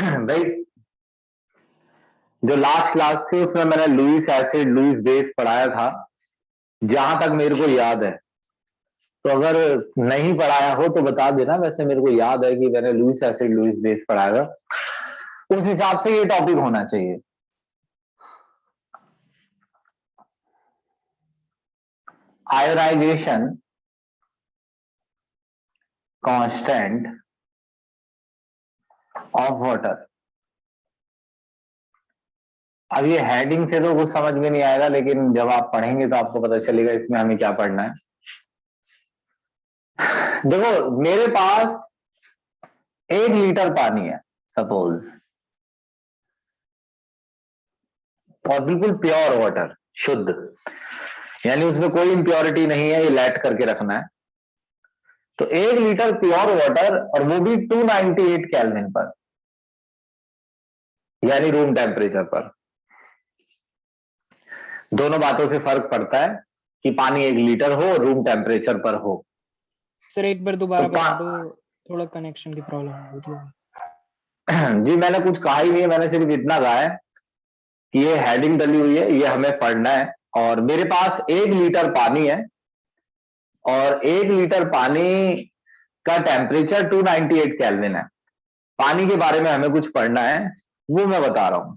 भाई जो last class थी उसमें मैंने लुईस एसिड लुईस बेस पढ़ाया था, जहां तक मेरे को याद है। तो अगर नहीं पढ़ाया हो तो बता देना। वैसे मेरे को याद है कि मैंने लुईस एसिड लुईस बेस पढ़ाया था। उस हिसाब से ये टॉपिक होना चाहिए। Ionisation constant of water. अब ये हेडिंग से तो कुछ समझ में नहीं आएगा, लेकिन जब आप पढ़ेंगे तो आपको पता चलेगा इसमें हमें क्या पढ़ना है। देखो, मेरे पास 1 लीटर पानी है सपोज, और बिल्कुल प्योर वाटर, शुद्ध, यानी उसमें कोई इंप्योरिटी नहीं है, ये लेट करके रखना है। तो 1 लीटर प्योर वाटर, और वो भी 298 केल्विन पर, यानी रूम टेम्परेचर पर। दोनों बातों से फर्क पड़ता है कि पानी 1 लीटर हो और रूम टेम्परेचर पर हो। सर एक बार दोबारा बता दो, थोड़ा कनेक्शन की प्रॉब्लम हो रही है। जी मैंने कुछ कहा ही नहीं है, मैंने सिर्फ इतना कहा है कि ये हेडिंग डली हुई है, ये हमें पढ़ना है। और मेरे पास 1 लीटर पानी है, और 1 लीटर पानी का टेम्परेचर 298 केल्विन है। पानी के बारे में हमें कुछ पढ़ना है, वो मैं बता रहा हूं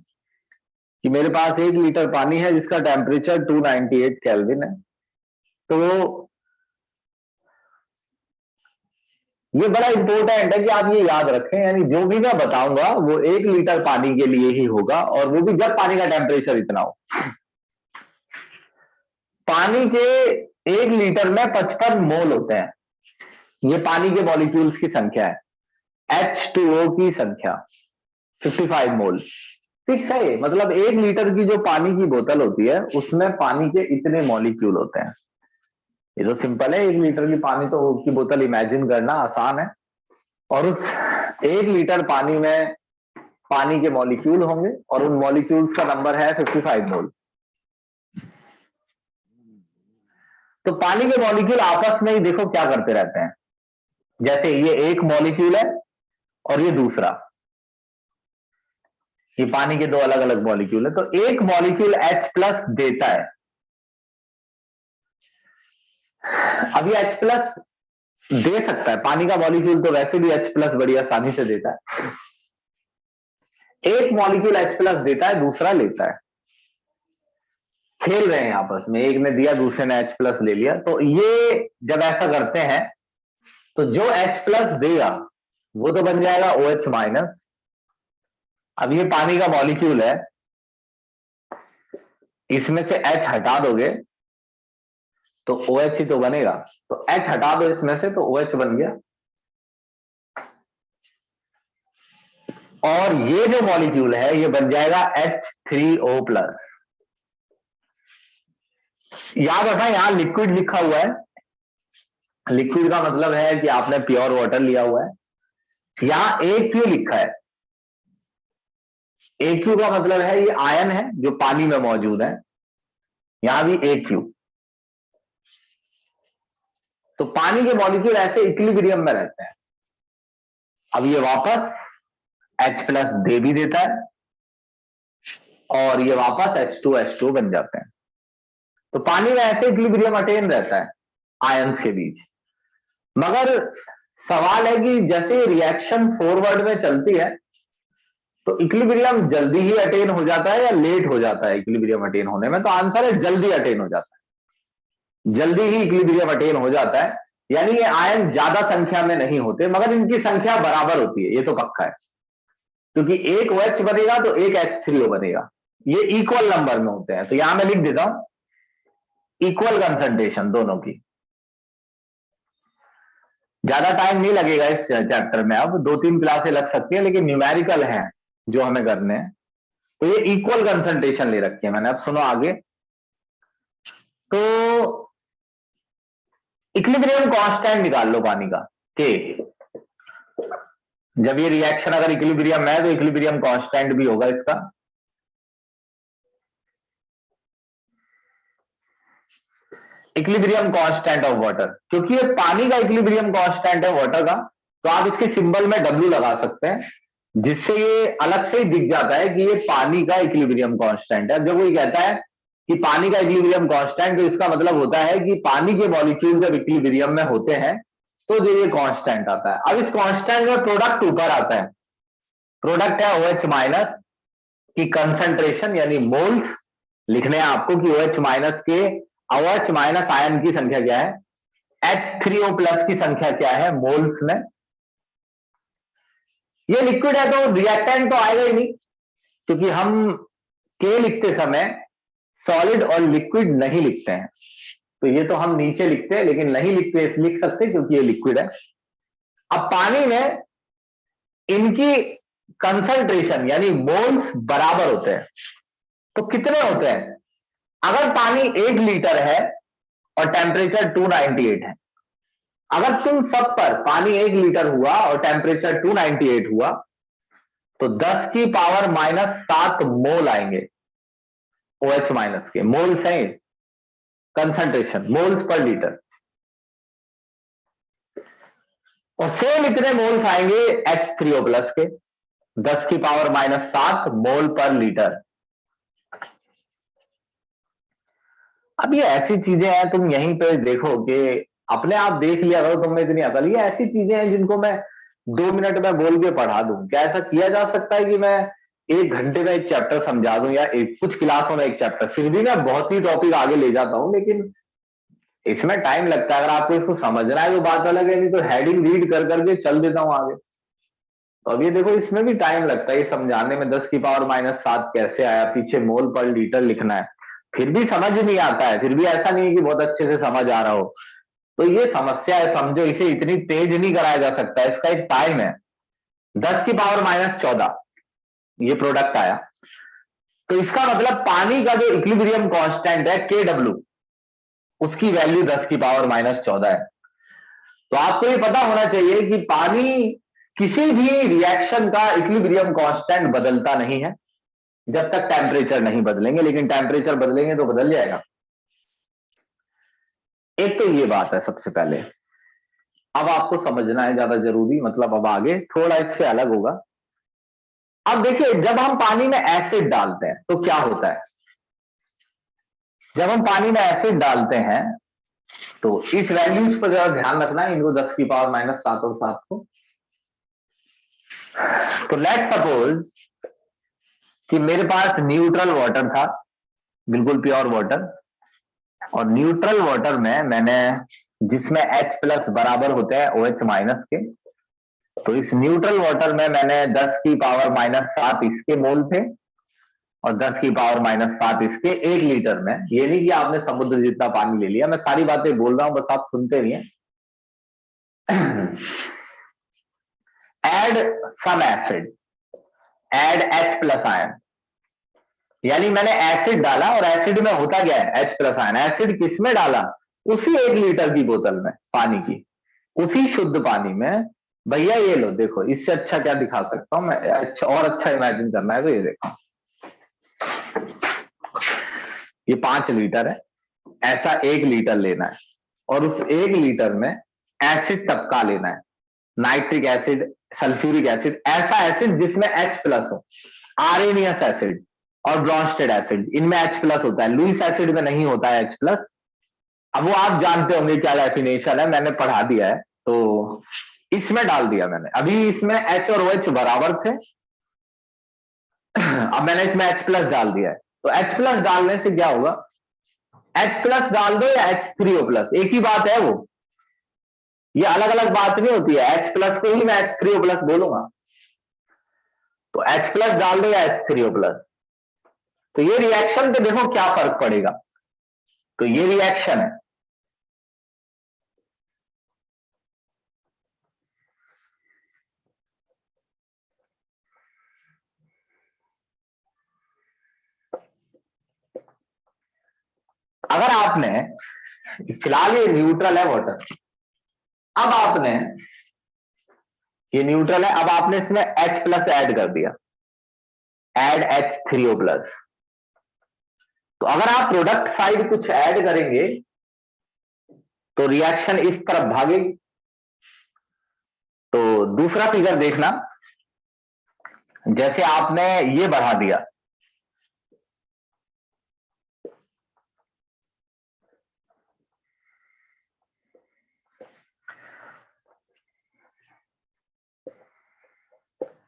कि मेरे पास 1 लीटर पानी है जिसका टेम्परेचर 298 केल्विन है। तो ये बड़ा इंपॉर्टेंट है कि आप ये याद रखें, यानी जो भी मैं बताऊंगा वो 1 लीटर पानी के लिए ही होगा, और वो भी जब पानी का टेम्परेचर इतना हो। पानी के 1 लीटर में 55 मोल होते हैं। ये पानी के मॉलिक्यूल्स की संख्या है, H2O की संख्या 55 मोल। फिक्स है ये, मतलब 1 लीटर की जो पानी की बोतल होती है उसमें पानी के इतने मॉलिक्यूल होते हैं। ये तो सिंपल है, 1 लीटर की पानी तो की बोतल इमेजिन करना आसान है। और उस 1 लीटर पानी में पानी के मॉलिक्यूल होंगे, और उन मॉलिक्यूल्स का नंबर है 55 मोल। तो पानी के मॉलिक्यूल आपस में ही देखो क्या करते रहते हैं। जैसे ये एक मॉलिक्यूल है और ये दूसरा, ये पानी के दो अलग अलग मॉलिक्यूल है। तो एक मॉलिक्यूल H+ देता है। अब ये H+ दे सकता है, पानी का मॉलिक्यूल तो वैसे भी H+ बड़ी आसानी से देता है। एक मॉलिक्यूल H+ देता है, दूसरा लेता है। खेल रहे हैं आपस में, एक ने दिया दूसरे ने H+ ले लिया। तो ये जब ऐसा करते हैं तो जो H+ देगा वो तो बन जाएगा OH-। अब ये पानी का मॉलिक्यूल है, इसमें से H हटा दोगे तो OH ही तो बनेगा। तो H हटा दो इसमें से तो OH बन गया। और ये जो मॉलिक्यूल है ये बन जाएगा H3O+। याद रखना, यहां लिक्विड लिखा हुआ है। लिक्विड का मतलब है कि आपने प्योर वाटर लिया हुआ है। यहां AQ लिखा है। AQ का मतलब है ये आयन है जो पानी में मौजूद है। यहां भी AQ। तो पानी के मॉलिक्यूल ऐसे इक्विलिब्रियम में रहते हैं। अब ये वापस H+ दे भी देता है, और ये वापस H2 बन जाते हैं। तो पानी में ऐसे इक्विलिब्रियम अटेन रहता है आयंस के बीच। मगर सवाल है कि जैसे रिएक्शन फॉरवर्ड में चलती है तो इक्विलिब्रियम जल्दी ही अटेन हो जाता है या लेट हो जाता है इक्विलिब्रियम अटेन होने में? तो आंसर है जल्दी अटेन हो जाता है। जल्दी ही इक्विलिब्रियम अटेन हो जाता है, यानी ये आयन ज्यादा संख्या में नहीं होते, मगर इनकी संख्या बराबर होती है, ये तो पक्का है। क्योंकि एक OH बनेगा तो एक H3O बनेगा, ये इक्वल नंबर में होते हैं। तो यहां मैं लिख देता हूं इक्वल कंसंट्रेशन दोनों की। ज्यादा टाइम नहीं लगेगा इस चैप्टर में, अब 2-3 क्लासें लग सकती है, लेकिन न्यूमेरिकल है जो हमें करने हैं। तो ये इक्वल कंसंट्रेशन ले रखी है मैंने। अब सुनो आगे। तो इक्विलिब्रियम कांस्टेंट निकाल लो पानी का, के जब ये रिएक्शन अगर इक्विलिब्रियम है तो इक्विलिब्रियम कांस्टेंट भी होगा इसका। इक्विलिब्रियम कांस्टेंट ऑफ वाटर, क्योंकि ये पानी का इक्विलिब्रियम कांस्टेंट है वाटर का, तो आप इसके सिंबल में W लगा सकते हैं। जिससे ये अलग से ही दिख जाता है कि ये पानी का इक्विलिब्रियम कांस्टेंट है। जब कोई कहता है कि पानी का इक्विलिब्रियम कांस्टेंट, तो इसका मतलब होता है कि पानी के मॉलिक्यूल जब इक्विलिब्रियम में होते हैं तो जो ये कांस्टेंट आता है। अब इस कांस्टेंट में प्रोडक्ट ऊपर आता है, प्रोडक्ट है OH माइनस की कंसंट्रेशन यानी मोल्स लिखने हैं आपको कि OH माइनस के OH माइनस आयन की संख्या क्या है, H3O प्लस की संख्या क्या है मोल्स में। ये लिक्विड है तो रिएक्टेंट तो आएगा ही नहीं, क्योंकि हम के लिखते समय सॉलिड और लिक्विड नहीं लिखते हैं। तो ये तो हम नीचे लिखते हैं, लेकिन नहीं लिख सकते क्योंकि ये लिक्विड है। अब पानी में इनकी कंसंट्रेशन यानी मोल्स बराबर होते हैं। तो कितने होते हैं? अगर पानी 1 लीटर है और टेम्परेचर 298 है, अगर तुम सब पर पानी 1 लीटर हुआ और टेम्परेचर 298 हुआ तो 10 की पावर -7 मोल आएंगे OH माइनस के। मोल्स हैं कंसंट्रेशन, मोल्स पर लीटर। और सेम इतने मोल्स आएंगे H3O प्लस के, 10 की पावर -7 मोल पर लीटर। अब ये ऐसी चीजें हैं, तुम यहीं पे देखो कि अपने आप देख लिया करो, तुम में इतनी अकल। ये ऐसी चीजें हैं जिनको मैं 2 मिनट में बोल के पढ़ा दूं। क्या ऐसा किया जा सकता है कि मैं 1 घंटे में एक चैप्टर समझा दूं, या कुछ क्लासों में एक चैप्टर? फिर भी मैं बहुत ही टॉपिक आगे ले जाता हूं, लेकिन इसमें टाइम लगता है। अगर आपको इसको समझना है तो बात अलग है, नहीं तो हेडिंग रीड कर करके चल देता हूं आगे। तो अब ये देखो, इसमें भी टाइम लगता है ये समझाने में। 10 की पावर -7 कैसे आया, पीछे मोल पर लीटर लिखना है, फिर भी समझ नहीं आता है। फिर भी ऐसा नहीं है कि बहुत अच्छे से समझ आ रहा हो। तो ये समस्या है, समझो। इसे इतनी तेज नहीं कराया जा सकता, इसका एक टाइम है। 10 की पावर -14 ये प्रोडक्ट आया, तो इसका मतलब पानी का जो इक्विलिब्रियम कांस्टेंट है KW, उसकी वैल्यू 10 की पावर -14 है। तो आपको ये पता होना चाहिए कि पानी किसी भी रिएक्शन का इक्विलिब्रियम कांस्टेंट बदलता नहीं है जब तक टेम्परेचर नहीं बदलेंगे, लेकिन टेम्परेचर बदलेंगे तो बदल जाएगा। एक तो ये बात है सबसे पहले। अब आपको समझना है ज्यादा जरूरी, मतलब अब आगे थोड़ा इससे अलग होगा। अब देखिए, जब हम पानी में एसिड डालते हैं तो क्या होता है? जब हम पानी में एसिड डालते हैं तो इस वैल्यूज पर जरा ध्यान रखना है, इनको 10 की पावर -7 और 7 को। तो लेट सपोज कि मेरे पास न्यूट्रल वाटर था, बिल्कुल प्योर वाटर। और न्यूट्रल वाटर में मैंने, जिसमें H प्लस बराबर होते हैं OH माइनस के, तो इस न्यूट्रल वाटर में मैंने 10 की पावर -7 इसके मोल थे और 10 की पावर -7 इसके 1 लीटर में। ये नहीं कि आपने समुद्र जितना पानी ले लिया, मैं सारी बातें बोल रहा हूं, बस आप सुनते रहिए। Add some acid, add H plus ion, यानी मैंने एसिड डाला और एसिड में होता क्या है? H plus ion. एसिड किस में डाला? उसी 1 लीटर की बोतल में पानी की, उसी शुद्ध पानी में। भैया ये लो, देखो इससे अच्छा क्या दिखा सकता हूं मैं, अच्छा और अच्छा इमेजिन करना है तो ये देखो, ये 5 लीटर है, ऐसा 1 लीटर लेना है और उस 1 लीटर में एसिड टपका लेना है। नाइट्रिक एसिड, सल्फ्यूरिक एसिड, ऐसा एसिड जिसमें H प्लस हो। आरेनियस एसिड और ब्रॉन्स्टेड एसिड, इनमें H प्लस होता है, लुईस एसिड में नहीं होता है H प्लस। अब वो आप जानते होंगे क्या डेफिनेशन है, मैंने पढ़ा दिया है। तो इसमें डाल दिया मैंने, अभी इसमें H और OH बराबर थे, अब मैंने इसमें H प्लस डाल दिया है। तो H प्लस डालने से क्या होगा? H प्लस डाल दो या H3O प्लस, एक ही बात है वो, ये अलग अलग बात नहीं होती है। H प्लस को ही मैं H3O प्लस बोलूंगा। तो H प्लस डाल दो या H3O प्लस, तो ये रिएक्शन पे देखो क्या फर्क पड़ेगा। तो ये रिएक्शन है, अगर आपने, फिलहाल ये न्यूट्रल है वाटर, अब आपने, ये न्यूट्रल है, अब आपने इसमें H प्लस ऐड कर दिया, ऐड H3O प्लस। तो अगर आप प्रोडक्ट साइड कुछ ऐड करेंगे तो रिएक्शन इस तरफ भागेगी। तो दूसरा फिगर देखना, जैसे आपने ये बढ़ा दिया,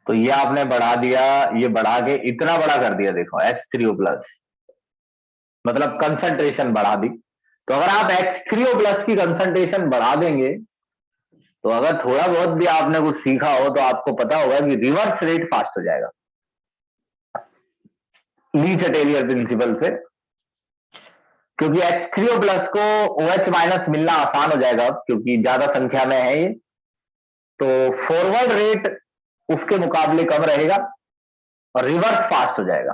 तो ये आपने बढ़ा दिया, ये बढ़ा के इतना बड़ा कर दिया, देखो H3O+, मतलब कंसंट्रेशन बढ़ा दी। तो अगर आप H3O+ की कंसंट्रेशन बढ़ा देंगे, तो अगर थोड़ा बहुत भी आपने कुछ सीखा हो तो आपको पता होगा कि रिवर्स रेट फास्ट हो जाएगा ली चटेरियर प्रिंसिपल से, क्योंकि H3O+ को OH- मिलना आसान हो जाएगा क्योंकि ज्यादा संख्या में है ये, तो फॉरवर्ड रेट उसके मुकाबले कम रहेगा और रिवर्स फास्ट हो जाएगा,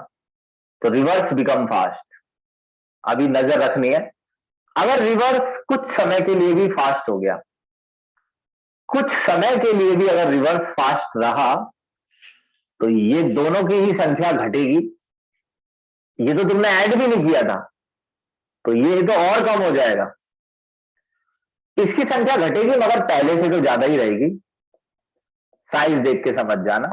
तो रिवर्स बिकम फास्ट। अभी नजर रखनी है, अगर रिवर्स कुछ समय के लिए भी फास्ट हो गया, कुछ समय के लिए भी अगर रिवर्स फास्ट रहा, तो ये दोनों की ही संख्या घटेगी। ये तो तुमने ऐड भी नहीं किया था, तो ये तो और कम हो जाएगा। इसकी संख्या घटेगी मगर पहले से तो ज्यादा ही रहेगी, साइज देख के समझ जाना।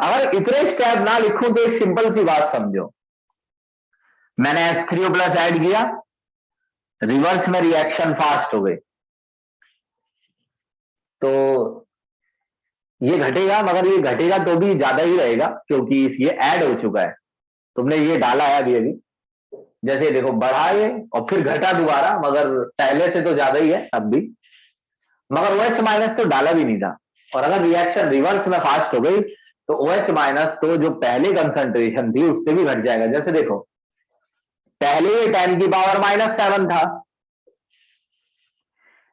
अगर इतने स्टेप ना लिखूं तो एक सिंपल सी बात समझो, मैंने H3O+ ऐड किया, रिवर्स में रिएक्शन फास्ट हो गई, तो ये घटेगा, मगर ये घटेगा तो भी ज्यादा ही रहेगा क्योंकि ये ऐड हो चुका है, तुमने ये डाला है अभी अभी। जैसे देखो बढ़ा ये और फिर घटा दोबारा, मगर पहले से तो ज्यादा ही है अब भी, मगर OH- तो डाला भी नहीं था। और अगर रिएक्शन रिवर्स में फास्ट हो गई तो OH- तो जो पहले कंसंट्रेशन थी उससे भी घट जाएगा। जैसे देखो पहले ये 10⁻⁻7 था,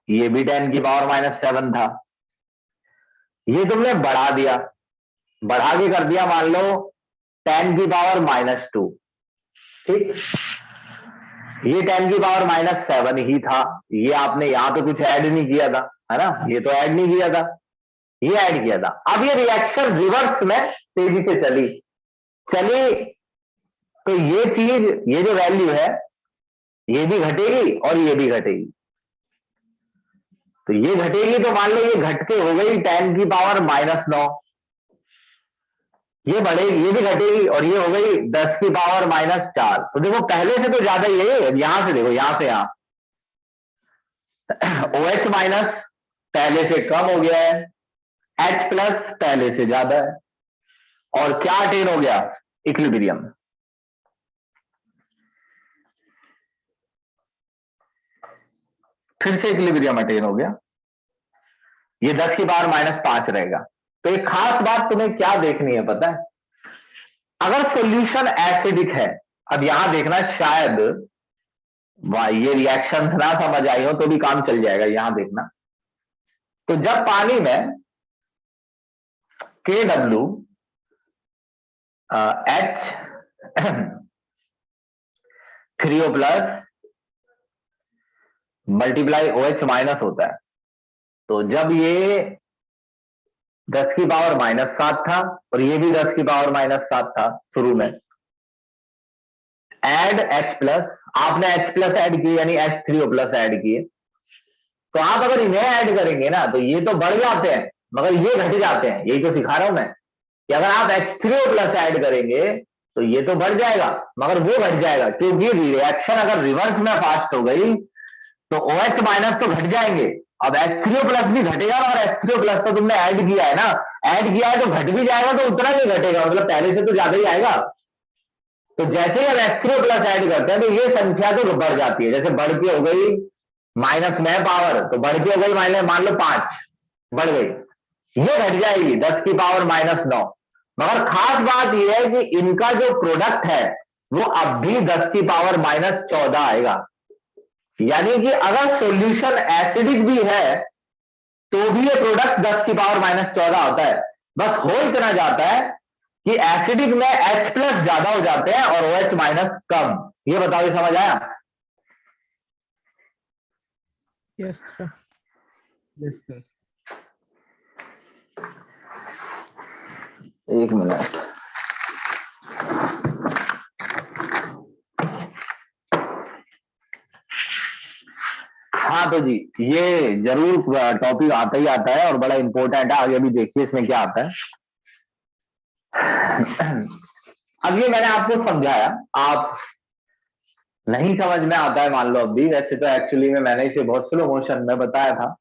ये भी 10⁻⁻7 था, ये तुमने बढ़ा दिया, बढ़ा के कर दिया मान लो 10⁻⁻2, ठीक। ये 10⁻⁻7 ही था, ये आपने यहां पे कुछ ऐड नहीं किया था, है ना, ये तो ऐड नहीं किया था, ये ऐड किया था। अब ये रिएक्शन रिवर्स में तेजी से चली चली, तो ये चीज, ये जो वैल्यू है ये भी घटेगी और ये भी घटेगी। तो ये घटेगी तो मान लो ये घट के हो गई 10⁻⁻9, ये बढ़ेगी, ये भी घटेगी और ये हो गई 10⁻⁻4। तो देखो पहले से तो ज्यादा ही है, यहां से देखो, यहां से यहां OH- पहले से कम हो गया है, H+ पहले से ज्यादा है, और क्या अटेन हो गया, इक्विलिब्रियम। फिर से इक्विलिब्रियम अटेन हो गया, ये 10⁻⁻5 रहेगा। तो एक खास बात तुम्हें क्या देखनी है पता है, अगर सॉल्यूशन एसिडिक है, अब यहां देखना, शायद ये रिएक्शन ना समझ आई हो तो भी काम चल जाएगा, यहां देखना। तो जब पानी में KW H3O+ मल्टीप्लाई OH- होता है, तो जब ये 10⁻⁻7 था और ये भी 10⁻⁻7 था शुरू में, एड H+, आपने H+ ऐड किए यानी H3O+ ऐड किए, तो आप अगर इन्हें ऐड करेंगे ना तो ये तो बढ़ जाते हैं मगर ये घट जाते हैं। यही तो सिखा रहा हूं मैं कि अगर आप H3O+ ऐड करेंगे तो ये तो बढ़ जाएगा मगर वो घट जाएगा, क्योंकि रिएक्शन अगर रिवर्स में फास्ट हो गई तो OH- तो घट जाएंगे। अब H3O+ भी घटेगा, और H3O+ तो तुमने ऐड किया है ना, ऐड किया है तो घट भी जाएगा, तो उतना नहीं घटेगा, मतलब पहले से तो ज्यादा ही आएगा। तो जैसे ही हम H3O+ ऐड करते हैं तो ये संख्या तो बढ़ जाती है, जैसे बढ़ के हो गई माइनस में पावर, तो बढ़ के हो गई मान लो 5 बढ़ गई, ये घट जाएगी 10⁻⁻9। मगर खास बात यह है कि इनका जो प्रोडक्ट है वो अब भी 10⁻14 आएगा। यानी कि अगर सॉल्यूशन एसिडिक भी है तो भी ये प्रोडक्ट 10⁻14 होता है। बस हो इतना जाता है कि एसिडिक में H+ ज्यादा हो जाते हैं और OH- कम। ये बताओ, ये समझ आया? Yes sir. Yes sir. एक मिनट, हाँ हाँ तो जी ये जरूर टॉपिक आता ही आता है और बड़ा इंपॉर्टेंट है। आगे भी देखिए इसमें क्या आता है। अब ये मैंने आपको समझाया, आप नहीं समझ में आता है मान लो अब भी, वैसे तो एक्चुअली में मैंने इसे बहुत स्लो मोशन में बताया था,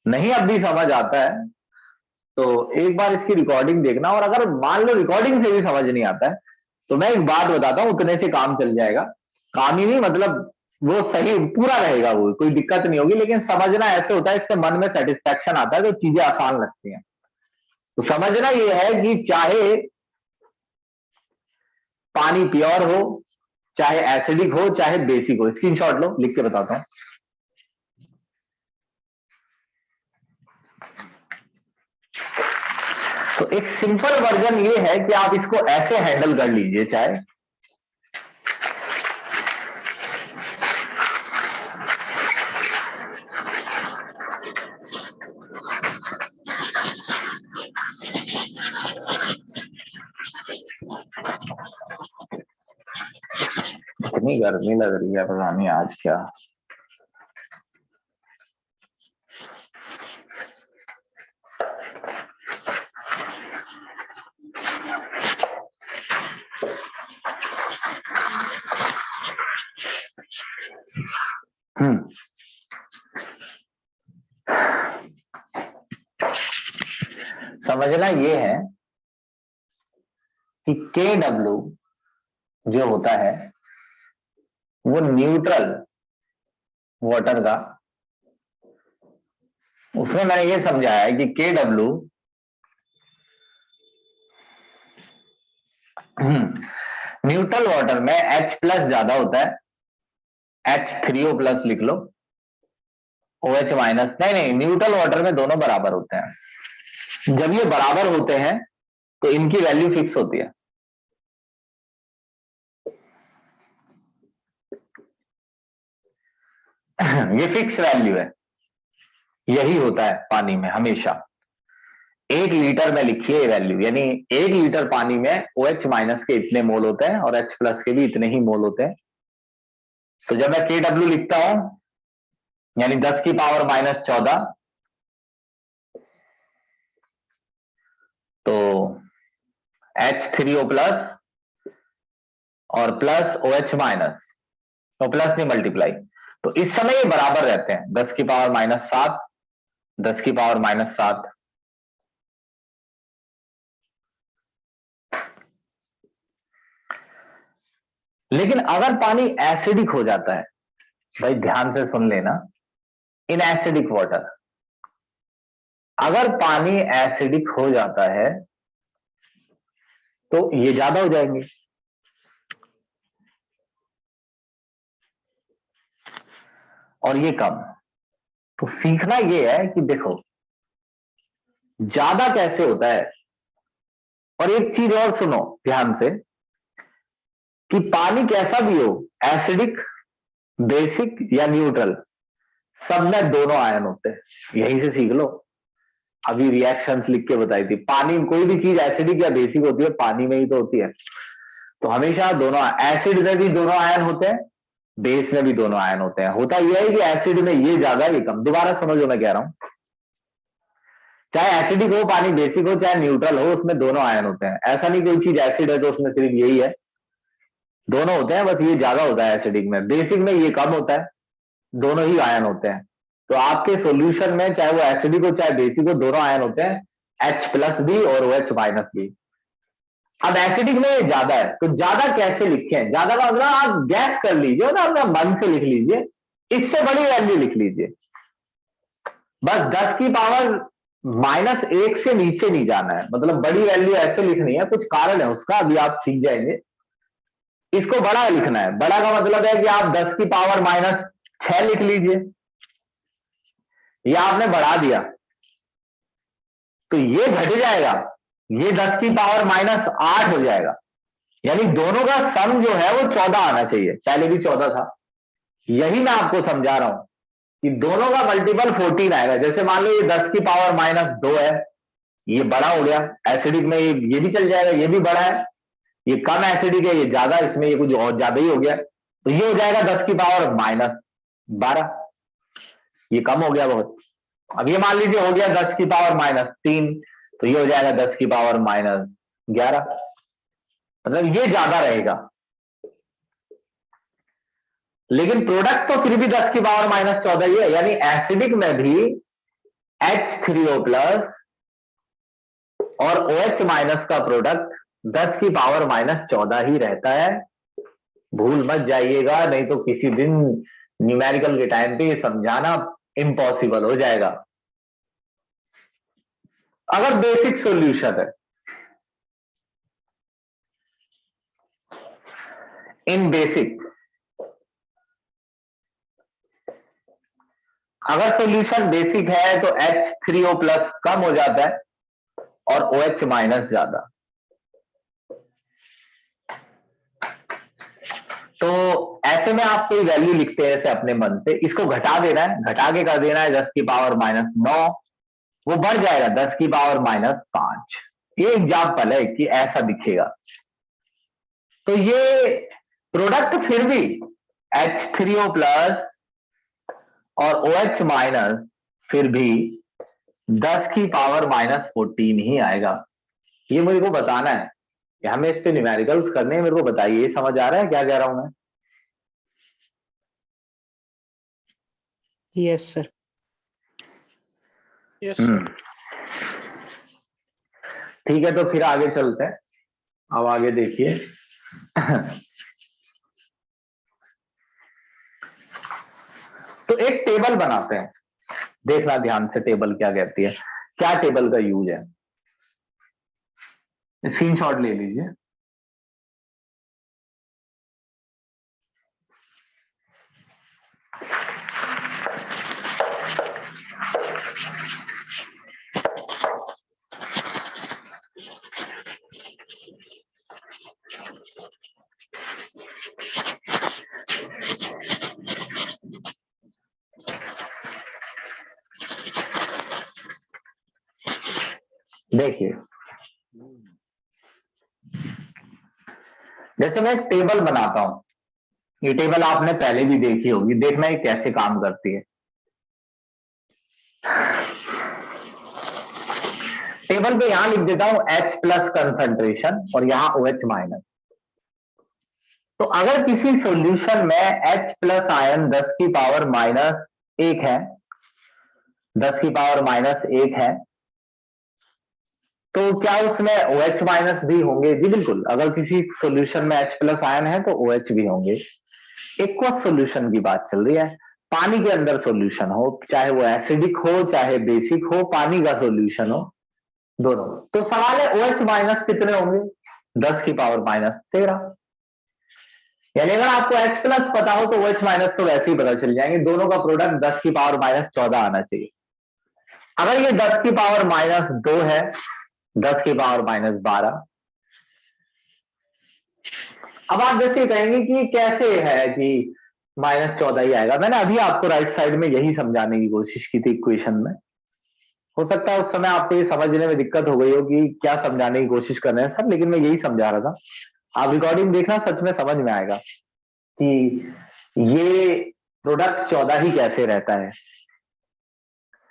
नहीं अब भी समझ आता है तो एक बार इसकी रिकॉर्डिंग देखना। और अगर मान लो रिकॉर्डिंग से भी समझ नहीं आता है तो मैं एक बात बताता हूं, उतने से काम चल जाएगा। काम ही नहीं मतलब वो सही पूरा रहेगा, वो कोई दिक्कत नहीं होगी, लेकिन समझना ऐसे होता है, इससे मन में सेटिस्फैक्शन आता है तो चीजें आसान लगती हैं। तो समझना ये है कि चाहे पानी प्योर हो, चाहे एसिडिक हो, चाहे बेसिक हो, स्क्रीनशॉट लो, लिख के बताता हूं। तो एक सिंपल वर्जन ये है कि आप इसको ऐसे हैंडल कर लीजिए, चाहे इतनी गर्मी लग रही है पता नहीं आज क्या। समझना ये है कि KW जो होता है वो न्यूट्रल वाटर का, उसमें मैंने ये समझाया है कि KW न्यूट्रल वाटर में H प्लस ज्यादा होता है, H3O प्लस लिख लो, OH माइनस नहीं, न्यूट्रल वाटर में दोनों बराबर होते हैं। जब ये बराबर होते हैं तो इनकी वैल्यू फिक्स होती है। ये फिक्स वैल्यू है, यही होता है पानी में हमेशा। 1 लीटर में लिखिए ये वैल्यू, यानी 1 लीटर पानी में OH माइनस के इतने मोल होते हैं और H प्लस के भी इतने ही मोल होते हैं। तो जब मैं KW लिखता हूं यानी 10 की पावर माइनस 14, तो H3O प्लस और प्लस OH माइनस, तो प्लस नहीं मल्टीप्लाई, तो इस समय ये बराबर रहते हैं। 10 की पावर माइनस 7, 10 की पावर माइनस 7। लेकिन अगर पानी एसिडिक हो जाता है, भाई ध्यान से सुन लेना, इन एसिडिक वाटर, अगर पानी एसिडिक हो जाता है तो ये ज्यादा हो जाएंगे और ये कम। तो सीखना ये है कि देखो ज्यादा कैसे होता है। और एक चीज और सुनो ध्यान से कि पानी कैसा भी हो, एसिडिक, बेसिक या न्यूट्रल, सब में दोनों आयन होते हैं, यहीं से सीख लो। अभी रिएक्शंस लिख के बताई थी, पानी कोई भी चीज एसिडिक या बेसिक होती है पानी में ही तो होती है। तो हमेशा दोनों, एसिड में भी दोनों आयन होते हैं, बेस में भी दोनों आयन होते हैं। होता यह है कि एसिड में ये ज्यादा ये कम। दोबारा समझो मैं कह रहा हूं, चाहे एसिडिक हो पानी, बेसिक हो चाहे न्यूट्रल हो, उसमें दोनों आयन होते हैं। ऐसा नहीं कोई चीज एसिड है तो उसमें सिर्फ यही है, दोनों होते हैं, बस ये ज्यादा होता है एसिडिक में, बेसिक में ये कम होता है, दोनों ही आयन होते हैं। तो आपके सॉल्यूशन में चाहे वो एसिडिक हो चाहे बेसिक हो, दोनों आयन होते हैं, H प्लस भी और OH माइनस भी। अब एसिडिक में ये ज्यादा है, तो ज्यादा कैसे लिखें? ज्यादा का मतलब आप गैस कर लीजिए ना, अपना मन से लिख लीजिए, इससे बड़ी वैल्यू लिख लीजिए। बस 10 की पावर माइनस 1 से नीचे नहीं जाना है, मतलब बड़ी वैल्यू ऐसे लिखनी है, कुछ कारण है उसका, अभी आप सीख जाएंगे। इसको बड़ा लिखना है, बड़ा का मतलब है कि आप 10 की पावर माइनस 6 लिख लीजिए, या आपने बढ़ा दिया तो ये घट जाएगा, ये 10 की पावर माइनस 8 हो जाएगा। यानी दोनों का सम जो है वो 14 आना चाहिए, पहले भी 14 था। यही मैं आपको समझा रहा हूं कि दोनों का मल्टीपल 14 आएगा। जैसे मान लो ये 10 की पावर माइनस 2 है, ये बड़ा हो गया, एसिडिक में ये भी चल जाएगा, ये भी बड़ा है, ये कम एसिडिक है, ये ज्यादा, इसमें ये कुछ और ज्यादा ही हो गया, तो ये हो जाएगा 10 की पावर माइनस 12। ये कम हो गया बहुत। अब ये मान लीजिए हो गया 10 की पावर -3, तो ये हो जाएगा 10 की पावर -11, मतलब ये ज्यादा रहेगा। लेकिन प्रोडक्ट तो फिर भी 10 की पावर -14 ही है, यानी एसिडिक में भी H3O प्लस और OH माइनस का प्रोडक्ट 10 की पावर -14 ही रहता है। भूल मत जाइएगा, नहीं तो किसी दिन न्यूमेरिकल के टाइम पे समझाना इम्पॉसिबल हो जाएगा। अगर बेसिक सॉल्यूशन है, इन बेसिक अगर सॉल्यूशन बेसिक है तो H3O प्लस कम हो जाता है और OH माइनस ज्यादा। तो ऐसे में आप कोई वैल्यू लिखते हैं ऐसे अपने मन से, इसको घटा देना है, घटा के कर देना है 10 की पावर -9, वो बढ़ जाएगा 10 की पावर -5। ये एग्जाम्पल है कि ऐसा दिखेगा। तो ये प्रोडक्ट फिर भी H3O प्लस और OH माइनस फिर भी 10 की पावर -14 ही आएगा। ये मुझे को बताना है कि हमें इस पे न्यूमेरिकल्स करने हैं, मेरे को बताइए। समझ आ रहा है क्या कह रहा हूं मैं? Yes sir. Yes sir. ठीक है, तो फिर आगे चलते हैं। अब आगे देखिए तो एक टेबल बनाते हैं, देखना ध्यान से टेबल क्या कहती है, क्या टेबल का यूज है। स्क्रीनशॉट ले लीजिए। देखिए, जैसे मैं एक टेबल बनाता हूं, ये टेबल आपने पहले भी देखी होगी, देखना ये कैसे काम करती है। टेबल पे यहां लिख देता हूं H प्लस कंसंट्रेशन और यहां OH माइनस। तो अगर किसी सॉल्यूशन में H प्लस आयन 10 की पावर -1 है, 10 की पावर -1 है, तो क्या उसमें OH माइनस भी होंगे? जी बिल्कुल। अगर किसी सॉल्यूशन में H प्लस आयन है तो OH भी होंगे। एक्वस सॉल्यूशन की बात चल रही है। पानी के अंदर सॉल्यूशन हो, चाहे वो एसिडिक हो चाहे बेसिक हो, पानी का सॉल्यूशन हो, दोनों। तो सवाल है OH माइनस कितने होंगे? 10 की पावर -13। यानी अगर आपको H प्लस पता हो तो OH माइनस तो वैसे ही पता चल जाएंगे। दोनों का प्रोडक्ट 10 की पावर -14 आना चाहिए। अगर ये 10 की पावर -2 है, 10 की पावर -12। अब आप जैसे कहेंगे कि कैसे है कि -14 ही आएगा। मैंने अभी आपको राइट साइड में यही समझाने की कोशिश की थी इक्वेशन में। हो सकता है उस समय आपको ये समझने में दिक्कत हो गई हो कि क्या समझाने की कोशिश कर रहे हैं सर, लेकिन मैं यही समझा रहा था। आप रिकॉर्डिंग देखना, सच में समझ में आएगा कि ये प्रोडक्ट 14 ही कैसे रहता है।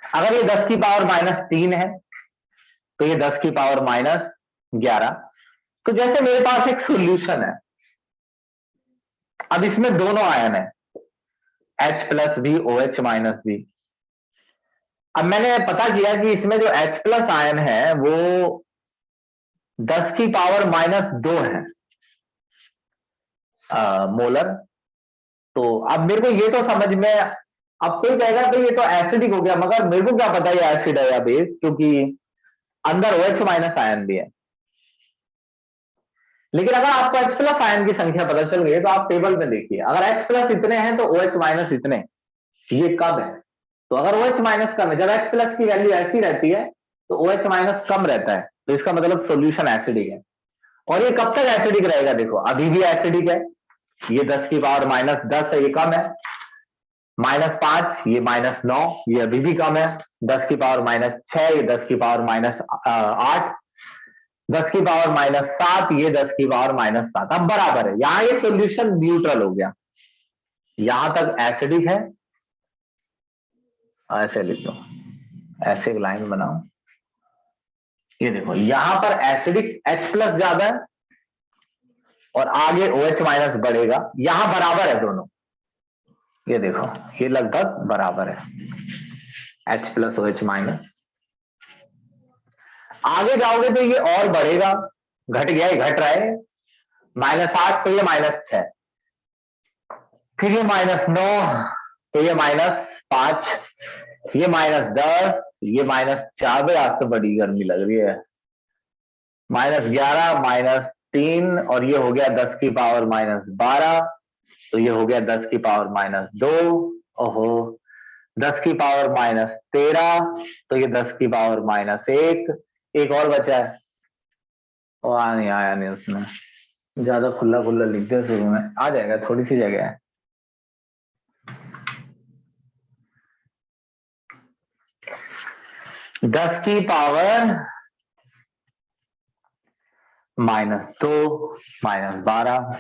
अगर ये 10 की पावर -3 है तो ये 10 की पावर -11। तो जैसे मेरे पास एक सॉल्यूशन है, अब इसमें दोनों आयन है, H प्लस भी OH माइनस भी। अब मैंने पता किया कि इसमें जो H प्लस आयन है वो 10 की पावर -2 है मोलर। तो अब मेरे को ये तो समझ में, अब कोई कहेगा भाई ये तो एसिडिक हो गया, मगर मेरे को क्या पता ये एसिड है या बेस, क्योंकि अंदर OH माइनस आयन भी है। लेकिन अगर आपको H प्लस आयन की संख्या पता चल गई तो आप टेबल में देखिए, अगर H प्लस इतने हैं तो OH माइनस इतने, ये कम है। तो अगर OH माइनस कम है, जब H प्लस की वैल्यू ऐसी रहती है तो OH माइनस कम रहता है, तो इसका मतलब सॉल्यूशन एसिडिक है। और ये कब तक एसिडिक रहेगा? देखो अभी भी एसिडिक है, ये 10 की पावर -10 है, ये कम है। -5, ये -9, ये अभी भी कम है। 10 की पावर -6, ये 10 की पावर -8, 10 की पावर -7, ये 10 की पावर -7। अब बराबर है, यहां ये सॉल्यूशन न्यूट्रल हो गया। यहां तक एसिडिक है, ऐसे लिख दो, ऐसे एक लाइन बनाओ। ये देखो यहां पर एसिडिक H+ ज्यादा है और आगे OH माइनस बढ़ेगा, यहां बराबर है दोनों। ये देखो ये लगभग बराबर है, H+ OH माइनस। आगे जाओगे तो ये और बढ़ेगा, घट गया, ये घट रहा है, -8 तो ये -6, फिर ये -9 तो ये -5, ये -10, ये -4, भाई आज तो बड़ी गर्मी लग रही है, -11, -3 और ये हो गया 10 की पावर -12, तो ये हो गया 10 की पावर -2, ओहो 10 की पावर -13, तो ये 10 की पावर -1, एक और बचा है, वहां नहीं आया, नहीं उसमें, ज्यादा खुला खुला लिख दिया शुरू में, आ जाएगा, थोड़ी सी जगह है। दस की पावर -2 -12,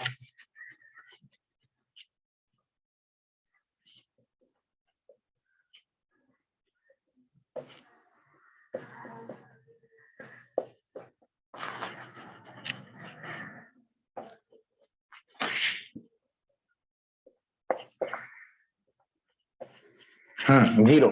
जीरो।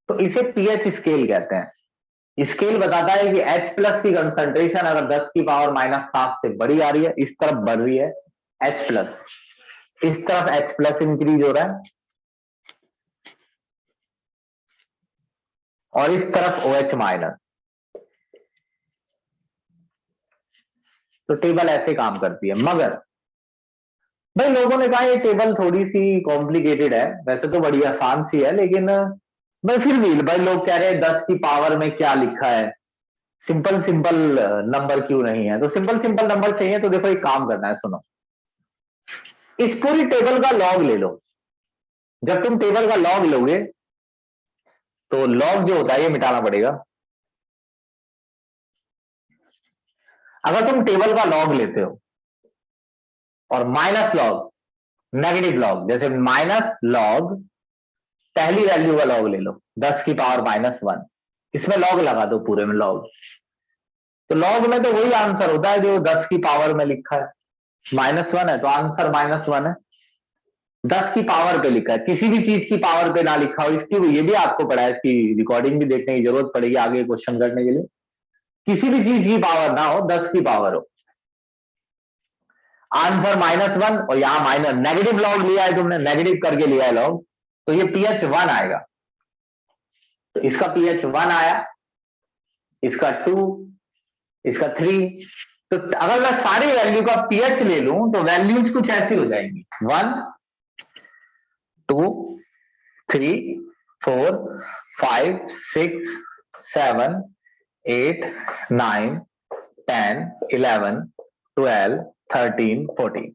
तो इसे पीएच स्केल कहते हैं। स्केल बताता है कि H+ की कंसंट्रेशन अगर 10 की पावर -7 से बड़ी आ रही है, इस तरफ बढ़ रही है H+, इस तरफ H+ इंक्रीज हो रहा है और इस तरफ OH माइनस। तो टेबल ऐसे काम करती है, मगर भाई लोगों ने कहा ये टेबल थोड़ी सी कॉम्प्लिकेटेड है, वैसे तो बड़ी आसान सी है, लेकिन मैं फिर भी भाई लोग कह रहे हैं 10 की पावर में क्या लिखा है, सिंपल सिंपल नंबर क्यों नहीं है। तो सिंपल सिंपल नंबर चाहिए तो देखो एक काम करना है, सुनो, इस पूरी टेबल का लॉग ले लो। जब तुम टेबल का लॉग लोगे तो लॉग जो होता है ये मिटाना पड़ेगा। अगर तुम टेबल का लॉग लेते हो और माइनस लॉग, नेगेटिव लॉग, जैसे माइनस लॉग, पहली वैल्यू का लॉग ले लो 10 की पावर -1, इसमें लॉग लगा दो पूरे में लॉग, तो लॉग में तो वही आंसर होता है जो 10 की पावर में लिखा है, -1 है तो आंसर -1 है। 10 की पावर पे लिखा है, किसी भी चीज की पावर पे ना लिखा हो, इसकी ये भी आपको पढ़ा है, इसकी रिकॉर्डिंग भी देखने की जरूरत पड़ेगी आगे क्वेश्चन करने के लिए। किसी भी चीज की पावर ना हो, 10 की पावर हो, आंसर -1 और यहां माइनस, नेगेटिव लॉग लिया है तुमने, नेगेटिव करके लिया है लॉग, तो ये pH 1 आएगा। तो इसका pH 1 आया, इसका 2, इसका 3। तो अगर मैं सारी वैल्यू का pH ले लूं तो वैल्यूज कुछ ऐसी हो जाएंगी, 1 2 3 4 5 6 7 8 9 10 11 12 13 14,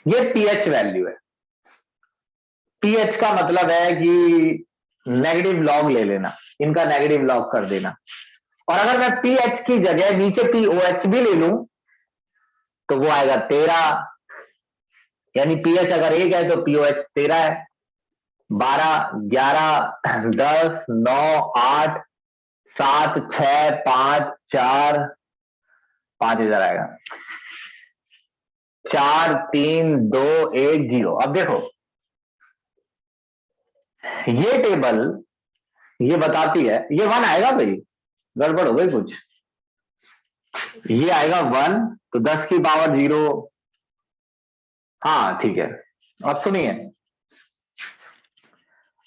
ये pH वैल्यू है। pH का मतलब है कि नेगेटिव लॉग ले लेना, इनका नेगेटिव लॉग कर देना। और अगर मैं pH की जगह नीचे POH भी ले लूं तो वो आएगा 13, यानी pH अगर 1 है तो POH 13 है। 12 11 10 9 8 7 6 5 4 5 इधर आएगा, 4 3 2 1 0। अब देखो ये टेबल ये बताती है, ये 1 आएगा भाई, गड़बड़ हो गई कुछ, ये आएगा 1, तो 10 की पावर 0, हाँ ठीक है। अब सुनिए,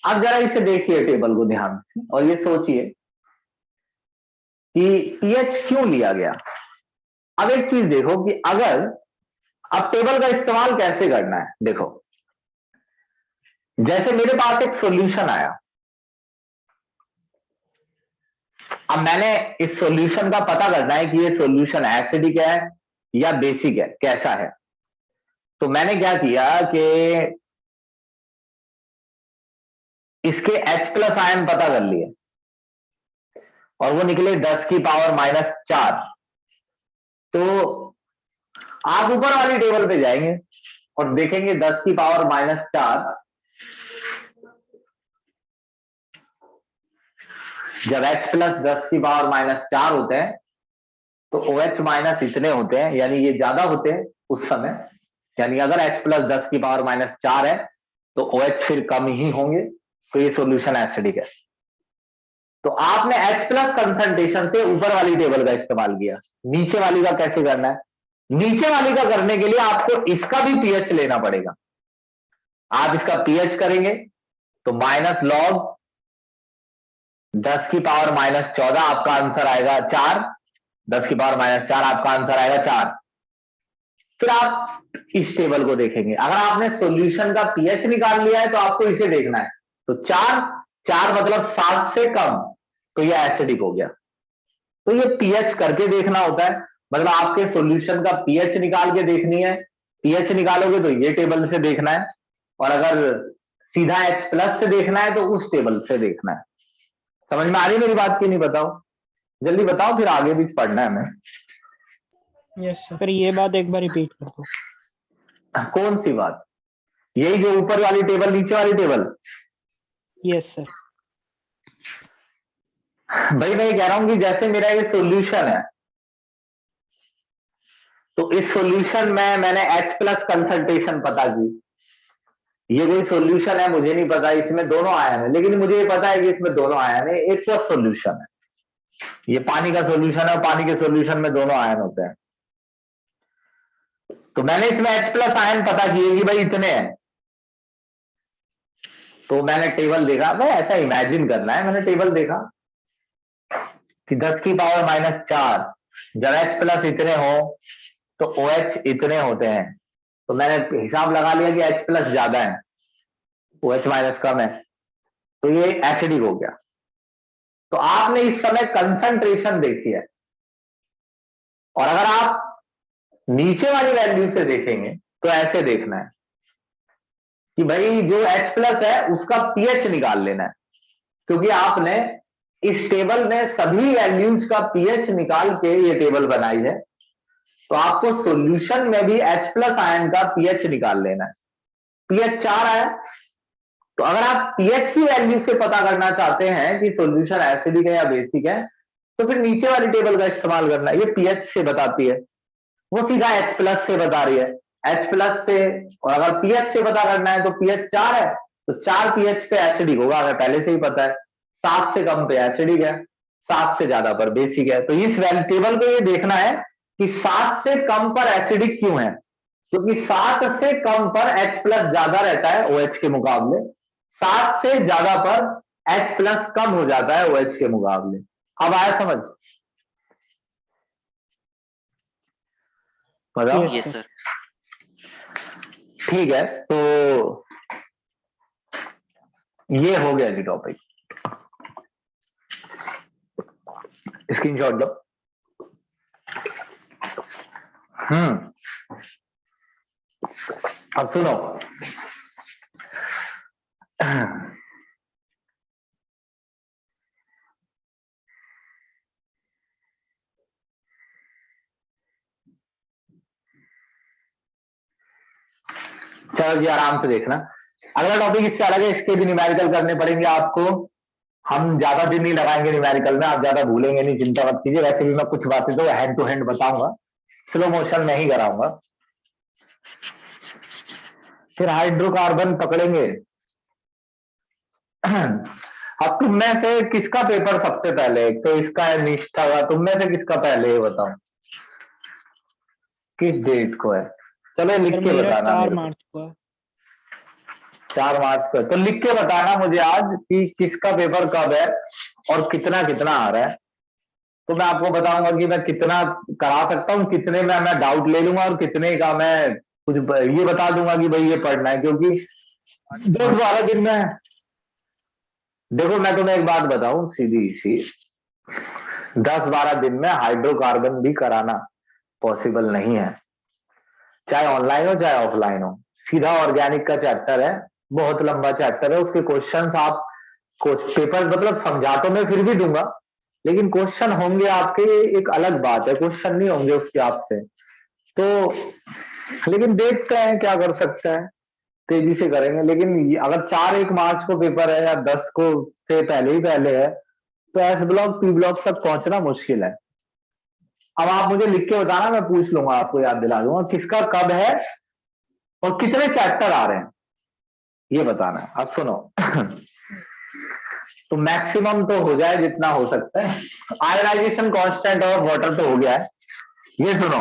अब जरा इसे देखिए टेबल को ध्यान से और ये सोचिए कि pH क्यों लिया गया। अब एक चीज देखो कि अगर, अब टेबल का इस्तेमाल कैसे करना है, देखो जैसे मेरे पास एक सॉल्यूशन आया, अब मैंने इस सॉल्यूशन का पता करना है कि ये सॉल्यूशन एसिडिक है या बेसिक है, कैसा है। तो मैंने क्या किया कि इसके H+ आयन पता कर लिए और वो निकले 10 की पावर -4। तो आप ऊपर वाली टेबल पे जाएंगे और देखेंगे 10 की पावर -4 जब H प्लस 10 की पावर -4 होते हैं तो OH माइनस इतने होते हैं, यानी ये ज्यादा होते हैं उस समय। यानी अगर H प्लस 10 की पावर -4 है तो OH फिर कम ही होंगे, तो ये सॉल्यूशन एसिडिक है। तो आपने H प्लस कंसंट्रेशन से ऊपर वाली टेबल का इस्तेमाल किया, नीचे वाली का कैसे करना है? नीचे वाली का करने के लिए आपको इसका भी पीएच लेना पड़ेगा। आप इसका पीएच करेंगे तो माइनस लॉग 10 की पावर -14 आपका आंसर आएगा 4, 10 की पावर -4 आपका आंसर आएगा 4। फिर आप इस टेबल को देखेंगे, अगर आपने सॉल्यूशन का पीएच निकाल लिया है तो आपको इसे देखना है। तो 4 मतलब 7 से कम, तो ये एसिडिक हो गया। तो ये पीएच करके देखना होता है, मतलब आपके सॉल्यूशन का पीएच निकाल के देखनी है। पीएच निकालोगे तो ये टेबल से देखना है, और अगर सीधा H प्लस से देखना है तो उस टेबल से देखना है। समझ में आ रही मेरी बात की नहीं? बताओ, जल्दी बताओ, फिर आगे भी पढ़ना है हमें। Yes, sir. सर ये बात एक बार रिपीट कर दो। कौन सी बात? यही जो ऊपर वाली टेबल, नीचे वाली टेबल? Yes sir. भाई मैं ये कह रहा हूं कि जैसे मेरा ये सॉल्यूशन है, तो इस सॉल्यूशन में मैंने H प्लस कंसंट्रेशन पता की। ये कोई सॉल्यूशन है मुझे नहीं पता, इसमें दोनों आयन है, लेकिन मुझे ये पता है कि इसमें दोनों आयन है, एक तो सॉल्यूशन है। ये पानी का सॉल्यूशन है, पानी के सॉल्यूशन में दोनों आयन होते हैं। तो मैंने इसमें H प्लस आयन पता किए कि भाई इतने हैं। तो मैंने टेबल देखा, भाई ऐसा इमेजिन करना है, मैंने टेबल देखा कि 10 की पावर -4 जब H प्लस इतने हो तो OH इतने होते हैं। तो मैंने हिसाब लगा लिया कि H प्लस ज्यादा है, OH माइनस कम है, तो ये एसिडिक हो गया। तो आपने इस समय कंसंट्रेशन देखी है, और अगर आप नीचे वाली वैल्यू से देखेंगे तो ऐसे देखना है कि भाई जो H प्लस है उसका पीएच निकाल लेना है, क्योंकि आपने इस टेबल में सभी वैल्यूज का पीएच निकाल के ये टेबल बनाई है। तो आपको सॉल्यूशन में भी H प्लस आयन का पीएच निकाल लेना है। पीएच 4 है, तो अगर आप पीएच की वैल्यू से पता करना चाहते हैं कि सॉल्यूशन एसिडिक है या बेसिक है, तो फिर नीचे वाली टेबल का इस्तेमाल करना है। ये पीएच से बताती है, वो सीधा H प्लस से बता रही है, H प्लस से। और अगर पीएच से पता करना है तो पीएच 4 है, तो 4 पीएच पे एसिडिक होगा, हमें पहले से ही पता है। 7 से कम पे एसिडिक है, 7 से ज्यादा पर बेसिक है। तो इस टेबल को ये देखना है कि 7 से कम पर एसिडिक क्यों है, क्योंकि 7 से कम पर H प्लस ज्यादा रहता है OH के मुकाबले, 7 से ज्यादा पर H प्लस कम हो जाता है OH के मुकाबले। अब आया समझ? बताओ। Yes, yes sir. सर। ठीक है, तो ये हो गया जी टॉपिक। स्क्रीनशॉट लो। अब सुनो, चलो जी आराम से देखना। अगला टॉपिक इससे अलग है, इसके भी न्यूमेरिकल करने पड़ेंगे आपको। हम ज्यादा दिन नहीं लगाएंगे न्यूमेरिकल में, आप ज्यादा भूलेंगे नहीं, चिंता मत कीजिए। वैसे भी मैं कुछ बातें तो हैंड टू हैंड बताऊंगा, स्लो मोशन में ही कराऊंगा। फिर हाइड्रोकार्बन पकड़ेंगे। अब तुम में से किसका पेपर सबसे पहले? एक तो इसका है निष्ठा का, तुम में से किसका पहले ये बताओ, किस डेट को है? चलो लिख सर के मेरा बताना 4 मेरे को। मार्च को है। 4 मार्च को, तो लिख के बताना मुझे आज कि किसका पेपर कब है और कितना कितना आ रहा है। तो मैं आपको बताऊंगा कि मैं कितना करा सकता हूँ, कितने में मैं डाउट ले लूंगा और कितने का मैं कुछ ये बता दूंगा कि भाई ये पढ़ना है। क्योंकि 10-12 दिन में, देखो मैं तुम्हें एक बात बताऊं सीधी सी, 10-12 दिन में हाइड्रोकार्बन भी कराना पॉसिबल नहीं है, चाहे ऑनलाइन हो चाहे ऑफलाइन हो। सीधा ऑर्गेनिक का चैप्टर है, बहुत लंबा चैप्टर है, उसके क्वेश्चंस आप पेपर मतलब समझा तो मैं फिर भी दूंगा, लेकिन क्वेश्चन होंगे आपके, एक अलग बात है, क्वेश्चन नहीं होंगे उसके आपसे। तो लेकिन देखते हैं क्या कर सकते हैं, तेजी से करेंगे। लेकिन अगर 4-1 मार्च को पेपर है या 10 को से पहले ही पहले है, तो एस ब्लॉक पी ब्लॉक तक पहुंचना मुश्किल है। अब आप मुझे लिख के बताना, मैं पूछ लूंगा, आपको याद दिला दूंगा किसका कब है और कितने चैप्टर आ रहे हैं, ये बताना है। अब सुनो तो मैक्सिमम तो हो जाए जितना हो सकता है। आयनाइजेशन कांस्टेंट ऑफ वाटर तो हो गया है। ये सुनो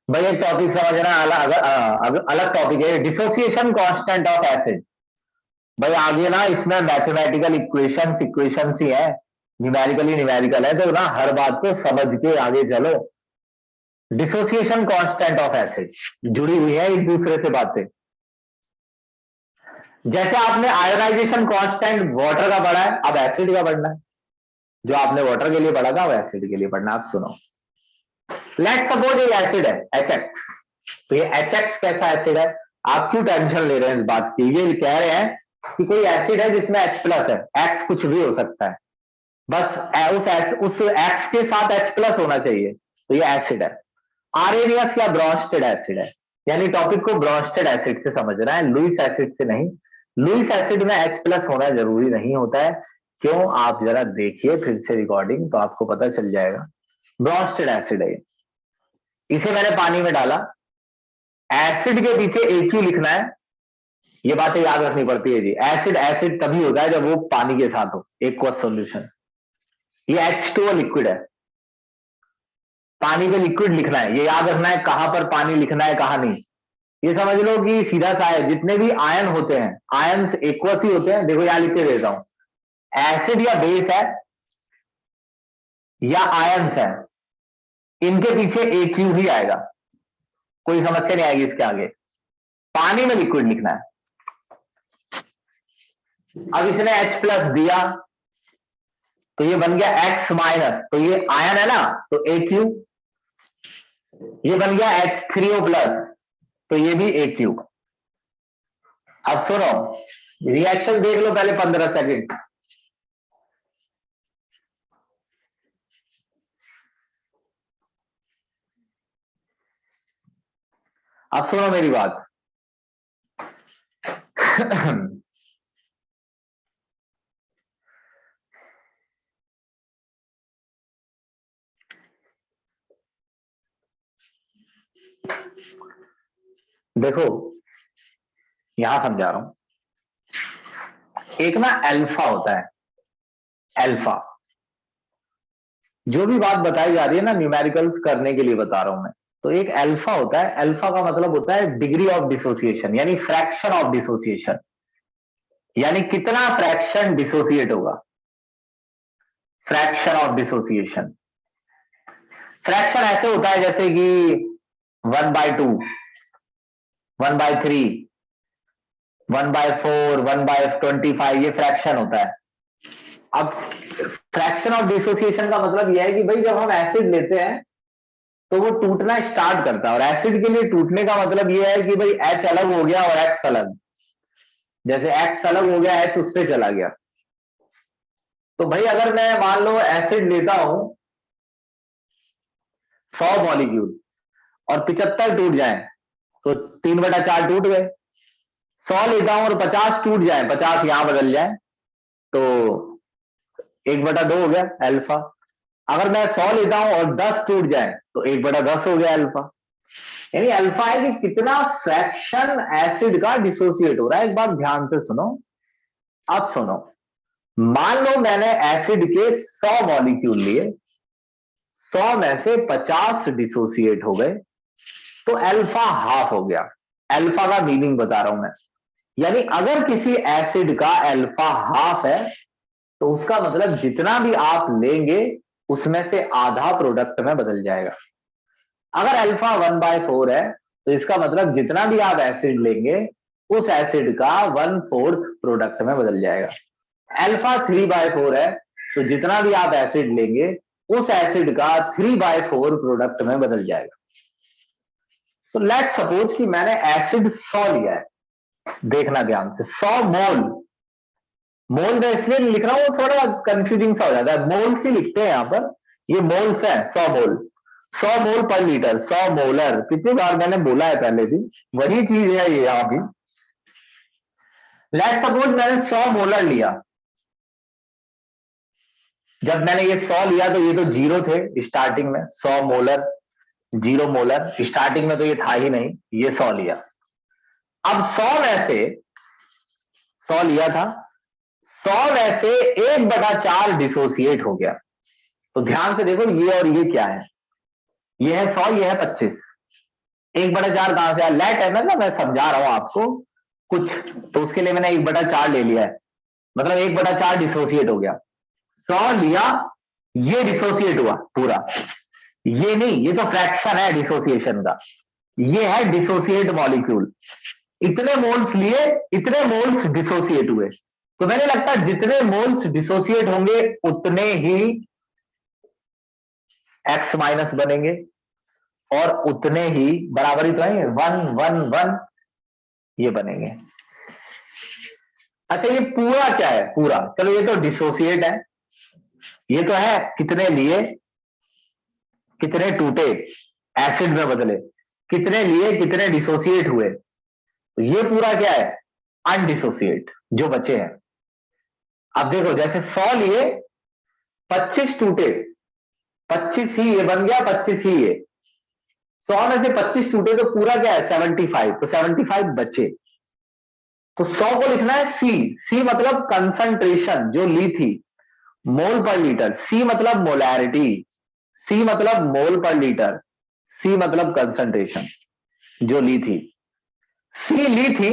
भाई, एक टॉपिक समझना, अलग टॉपिक है, डिसोसिएशन कांस्टेंट ऑफ एसिड। भाई आगे ना इसमें मैथमेटिकल इक्वेशंस ही है, न्यूमेरिकल है, तो ना हर बात को समझ के आगे चलो। डिसोसिएशन कांस्टेंट ऑफ एसिड जुड़ी हुई है एक दूसरे से बातें। जैसे आपने आयोनाइजेशन कांस्टेंट वाटर का पढ़ा है, अब एसिड का पढ़ना है। जो आपने वाटर के लिए पढ़ा था, वो एसिड के लिए पढ़ना। आप सुनो, लेट सपोज ये एसिड है HX, तो ये HX कैसा एसिड है? आप क्यों टेंशन ले रहे हैं इस बात की? ये कह रहे हैं कि कोई एसिड है जिसमें H+ है, X कुछ भी हो सकता है, बस उस X के साथ H+ होना चाहिए, तो ये एसिड है। आरेनियस या ब्रोंस्टेड एसिड है, यानी टॉपिक को ब्रोंस्टेड एसिड से समझना है, लुईस एसिड से नहीं। लुईस एसिड में H+ होना जरूरी नहीं होता है। क्यों? आप जरा देखिए फिर से रिकॉर्डिंग, तो आपको पता चल जाएगा। ब्रोंस्टेड एसिड है, इसे मैंने पानी में डाला, एसिड के पीछे AQ लिखना है। ये बातें याद रखनी पड़ती है जी। एसिड एसिड तभी होता है जब वो पानी के साथ हो, एक्वस सॉल्यूशन। ये H2O लिक्विड है, पानी पे लिक्विड लिखना है, ये याद रखना है, कहां पर पानी लिखना है कहां नहीं। ये समझ लो कि सीधा सा है, जितने भी आयन होते हैं, आयन एक्वस ही होते हैं। देखो यहां लिख के देता हूं, एसिड या बेस है या आयन्स है, इनके पीछे AQ ही आएगा, कोई समस्या नहीं आएगी इसके आगे। पानी में लिक्विड लिखना है। अब इसने H+ दिया, तो ये बन गया X-, तो ये आयन है ना, तो AQ। ये बन गया H3O+, तो ये भी AQ। अब सुनो, रिएक्शन देख लो पहले 15 सेकंड। अब सुनो मेरी बात। देखो यहां समझा रहा हूं, एक ना अल्फा होता है, अल्फा। जो भी बात बताई जा रही है ना, न्यूमेरिकल्स करने के लिए बता रहा हूं मैं। तो एक अल्फा होता है, अल्फा का मतलब होता है डिग्री ऑफ डिसोसिएशन, यानी फ्रैक्शन ऑफ डिसोसिएशन, यानी कितना फ्रैक्शन डिसोसिएट होगा, फ्रैक्शन ऑफ डिसोसिएशन। फ्रैक्शन ऐसे होता है जैसे कि 1/2, 1/3, 1/4, 1/25, ये फ्रैक्शन होता है। अब फ्रैक्शन ऑफ डिसोसिएशन का मतलब यह है कि भाई जब हम एसिड लेते हैं तो वो टूटना स्टार्ट करता है, और एसिड के लिए टूटने का मतलब यह है कि भाई H अलग हो गया और X अलग, जैसे X अलग हो गया H उससे चला गया। तो भाई अगर मैं मान लो एसिड लेता हूं 100 मॉलिक्यूल और 75 टूट जाए, तो 3/4 टूट गए। 100 लेता हूं और 50 टूट जाए, 50 यहां बदल जाए, तो 1/2 हो गया अल्फा। अगर मैं 100 लेता हूं और 10 टूट जाए, तो 1/10 हो गया अल्फा। यानी अल्फा है कि कितना फ्रैक्शन एसिड का डिसोसिएट हो रहा है। एक बात ध्यान से सुनो। अब सुनो, मान लो मैंने एसिड के 100 मॉलिक्यूल लिए, 100 में से 50 डिसोसिएट हो गए, तो अल्फा हाफ हो गया। अल्फा का मीनिंग बता रहा हूं मैं, यानी अगर किसी एसिड का अल्फा हाफ है, तो उसका मतलब जितना भी आप लेंगे उसमें से आधा प्रोडक्ट में बदल जाएगा। अगर अल्फा 1/4 है, तो इसका मतलब जितना भी आप एसिड लेंगे उस एसिड का 1/4 प्रोडक्ट में बदल जाएगा। अल्फा 3/4 है, तो जितना भी आप एसिड लेंगे उस एसिड का 3/4 प्रोडक्ट में बदल जाएगा। तो लेट सपोज कि मैंने एसिड 100 लिया है, देखना ध्यान से, 100 मोल। मोल मैं इसलिए नहीं लिख रहा हूं, थोड़ा कंफ्यूजिंग सा हो जाता है, मोल से लिखते हैं यहां पर, ये मोल्स है, 100 मोल। 100 मोल पर लीटर, 100 मोलर, कितनी बार मैंने बोला है पहले भी, वही चीज है ये यहां भी। लेट्स सपोज मैंने 100 मोलर लिया, जब मैंने ये 100 लिया तो ये तो जीरो थे स्टार्टिंग में, 100 मोलर 0 मोलर, स्टार्टिंग में तो ये था ही नहीं, ये 100 लिया। अब 100 में से 100 लिया था, 100 में से 1/4 डिसोसिएट हो गया। तो ध्यान से देखो ये और ये क्या है, ये है 100, ये है 25। 1/4 कहां से आया, लेट है ना, मैं समझा रहा हूं आपको कुछ, तो उसके लिए मैंने 1/4 ले लिया है, मतलब 1/4 डिसोसिएट हो गया। 100 लिया, ये डिसोसिएट हुआ पूरा, ये नहीं, ये तो फ्रैक्शन है डिसोसिएशन का, ये है डिसोसिएट मॉलिक्यूल। इतने मोल्स लिए, इतने मोल्स डिसोसिएट हुए, तो मैंने लगता है जितने मोल्स डिसोसिएट होंगे उतने ही X माइनस बनेंगे, और उतने ही बराबरी तो है 1 1 1 ये बनेंगे। अच्छा ये पूरा क्या है, पूरा चलो ये तो डिसोसिएट है, ये तो है कितने लिए, कितने टूटे एसिड में बदले, कितने लिए कितने डिसोसिएट हुए, तो ये पूरा क्या है अनडिसोसिएट जो बचे हैं। अब देखो जैसे 100 लिए, 25 टूटे, 25 ही ये बन गया, 25 ही ये, 100 में से 25 टूटे तो पूरा क्या है 75, तो 75 बचे, तो 100 को लिखना है सी, सी मतलब कंसंट्रेशन जो ली थी मोल पर लीटर, सी मतलब मोलैरिटी, सी मतलब मोल पर लीटर, सी मतलब कंसंट्रेशन जो ली थी, सी ली थी,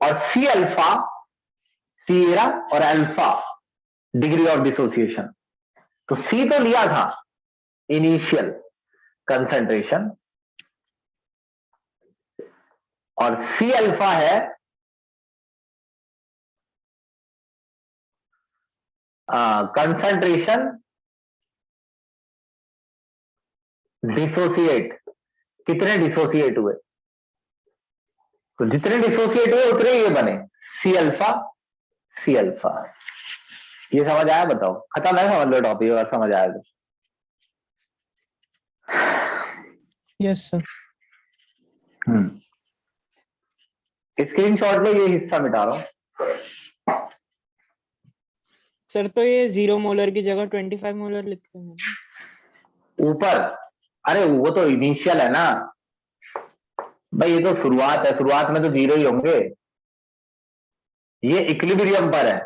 और सी अल्फा, सी एरा और अल्फा डिग्री ऑफ डिसोसिएशन, तो सी तो लिया था इनिशियल कंसंट्रेशन, और सी अल्फा है कंसंट्रेशन डिसोसिएट, कितने डिसोसिएट हुए, तो जितने डिसोसिएट हुए उतने ये बने सी अल्फा, सी अल्फा। ये समझ आया, बताओ खत्म है, समझ लो टॉपिक, अगर समझ आया तो। Yes, sir. स्क्रीनशॉट में ये हिस्सा मिटा रहा हूं। सर तो ये 0 मोलर की जगह 25 मोलर लिखते हैं ऊपर, अरे वो तो इनिशियल है ना भाई, ये तो शुरुआत है, शुरुआत में तो जीरो ही होंगे, ये इक्विलिब्रियम पर है,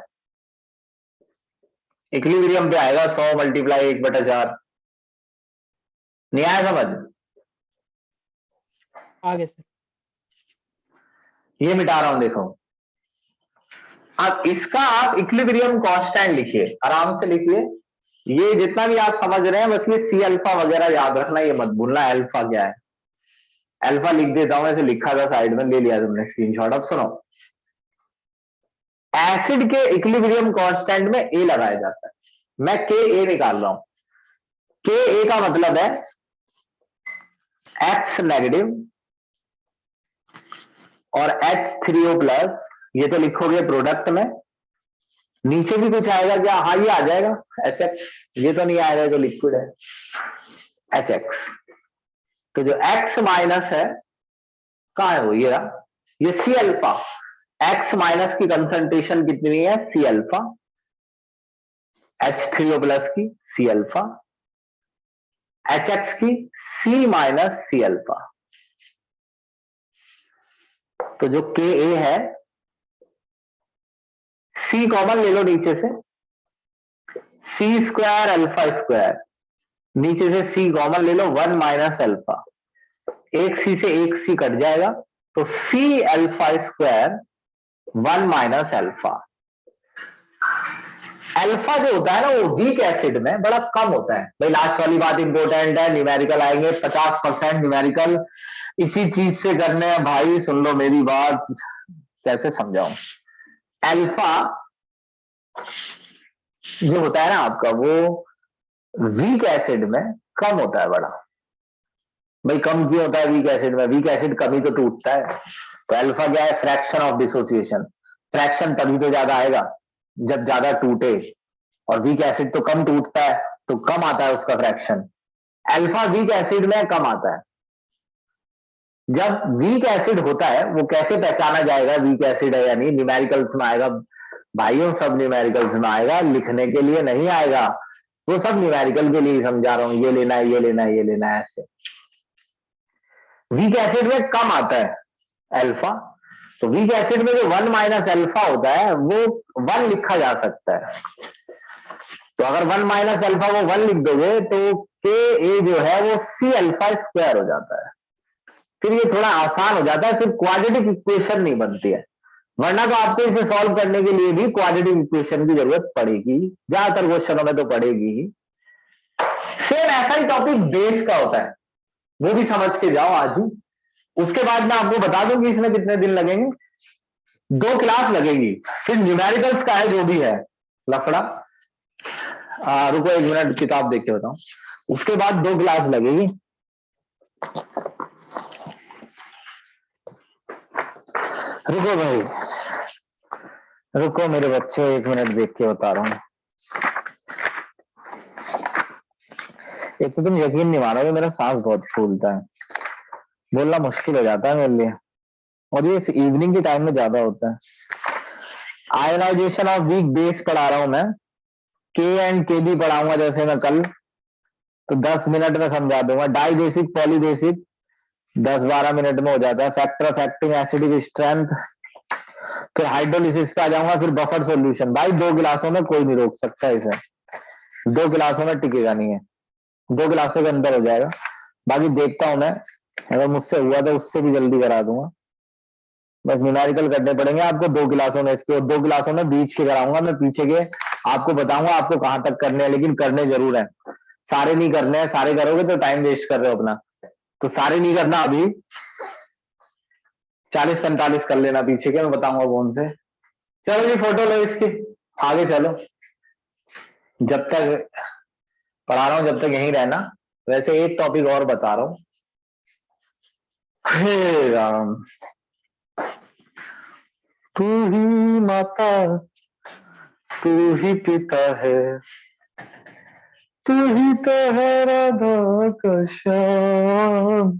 इक्विलिब्रियम पे आएगा 100 मल्टीप्लाई 1/4, नहीं आया समझ, आगे सर। ये मिटा रहा हूं देखो। अब इसका आप इक्विलिब्रियम कांस्टेंट लिखिए, आराम से लिखिए, ये जितना भी आप समझ रहे हैं बस ये सी अल्फा वगैरह याद रखना, ये मत भूलना अल्फा क्या है। अल्फा लिख देता हूं, ऐसे लिखा था साइड में, ले लिया तुमने स्क्रीनशॉट। अब सुनो, एसिड के इक्विलिब्रियम कांस्टेंट में ए लगाया जाता है, मैं के ए निकाल रहा हूं, के ए का मतलब है एक्स नेगेटिव और H3O प्लस, ये तो लिखोगे प्रोडक्ट में, नीचे भी कुछ आएगा क्या, हाँ ये आ जाएगा HX, ये तो नहीं आएगा जो लिक्विड है HX, तो जो X माइनस है कहां है वो, ये रहा, ये सी अल्फा, X माइनस की कंसंट्रेशन कितनी है सी अल्फा, H3O प्लस की सी अल्फा, HX की सी माइनस सी अल्फा, तो जो के ए है, सी कॉमन ले लो नीचे से, सी स्क्वायर अल्फा स्क्वायर, नीचे से सी कॉमन ले लो 1 माइनस अल्फा, एक सी से एक सी कट जाएगा, तो C alpha square 1 minus alpha. Alpha जो होता है ना वो वीक एसिड में बड़ा कम होता है भाई, लास्ट वाली बात इंपॉर्टेंट है, न्यूमेरिकल आएंगे 50% न्यूमेरिकल इसी चीज से करने हैं भाई, सुन लो मेरी बात, कैसे समझाऊं। अल्फा जो होता है ना आपका वो वीक एसिड में कम होता है बड़ा, भाई कम क्यों होता है वीक एसिड में, वीक एसिड कभी तो टूटता है, तो अल्फा क्या है फ्रैक्शन ऑफ डिसोसिएशन, फ्रैक्शन तभी तो ज्यादा आएगा जब ज्यादा टूटे, और वीक एसिड तो कम टूटता है तो कम आता है उसका फ्रैक्शन, अल्फा वीक एसिड में कम आता है। जब वीक एसिड होता है, वो कैसे पहचाना जाएगा वीक एसिड है या नहीं? न्यूमेरिकल्स में आएगा भाइयों, सब न्यूमेरिकल्स में आएगा, लिखने के लिए नहीं आएगा। वो सब न्यूमेरिकल के लिए समझा रहा हूं, ये लेना है, ये लेना है, ये लेना है, ऐसे। वीक एसिड में कम आता है अल्फा, तो वीक एसिड में जो 1 माइनस अल्फा होता है वो 1 लिखा जा सकता है। तो अगर 1 माइनस अल्फा को 1 लिख दोगे तो के ए जो है वो सी अल्फा स्क्वायर हो जाता है। फिर ये थोड़ा आसान हो जाता है, फिर क्वाड्रेटिक इक्वेशन नहीं बनती है, वरना तो आपको इसे सॉल्व करने के लिए भी क्वाड्रेटिक इक्वेशन की जरूरत पड़ेगी, ज्यादातर क्वेश्चनों में तो पड़ेगी ही। सेम ऐसा ही टॉपिक बेस का होता है, वो भी समझ के जाओ आज ही। उसके बाद मैं आपको बता दूं कि इसमें कितने दिन लगेंगे। 2 क्लास लगेगी, फिर न्यूमेरिकल्स का है जो भी है लफड़ा। रुको 1 मिनट किताब देख के बताऊं। उसके बाद 2 क्लास लगेगी। रुको भाई, रुको मेरे बच्चे, 1 मिनट देख के बता रहा हूं। एक तो तुम यकीन नहीं मानोगे, मेरा सांस बहुत फूलता है, बोलना मुश्किल हो जाता है मेरे लिए, और ये इवनिंग के टाइम में ज्यादा होता है। आयनाइजेशन ऑफ वीक बेस पढ़ा रहा हूं मैं, के एंड के बी पढ़ाऊंगा जैसे मैं कल, तो 10 मिनट में समझा दूंगा। Dibasic polybasic 10-12 minute में हो जाता है। Factor of acting acidic strength, फिर हाइड्रोलिसिस पे आ जाऊंगा, फिर बफर सॉल्यूशन। भाई 2 गिलासों में कोई नहीं रोक सकता इसे, 2 गिलासों में टिकेगा नहीं है, 2 गिलासों के अंदर हो जाएगा। बाकी देखता हूं मैं, अगर मुझसे हुआ तो उससे भी जल्दी करा दूंगा। बस न्यूमेरिकल करने पड़ेंगे आपको 2 गिलासों में इसके, और 2 गिलासों में बीच के कराऊंगा मैं, पीछे के आपको बताऊंगा आपको कहां तक करने हैं, लेकिन करने जरूर है। सारे नहीं करने हैं, सारे करोगे तो टाइम वेस्ट कर रहे हो अपना, तो सारे नहीं करना। अभी 40-45 कर लेना पीछे के, मैं बताऊंगा कौन से। चलो जी फोटो लो इसकी, आगे चलो। जब तक पढ़ा रहा हूं जब तक यहीं रहना। वैसे एक टॉपिक और बता रहा हूं। हे राम, तू ही माता, तू ही पिता है, तू ही तो है राधा का श्याम।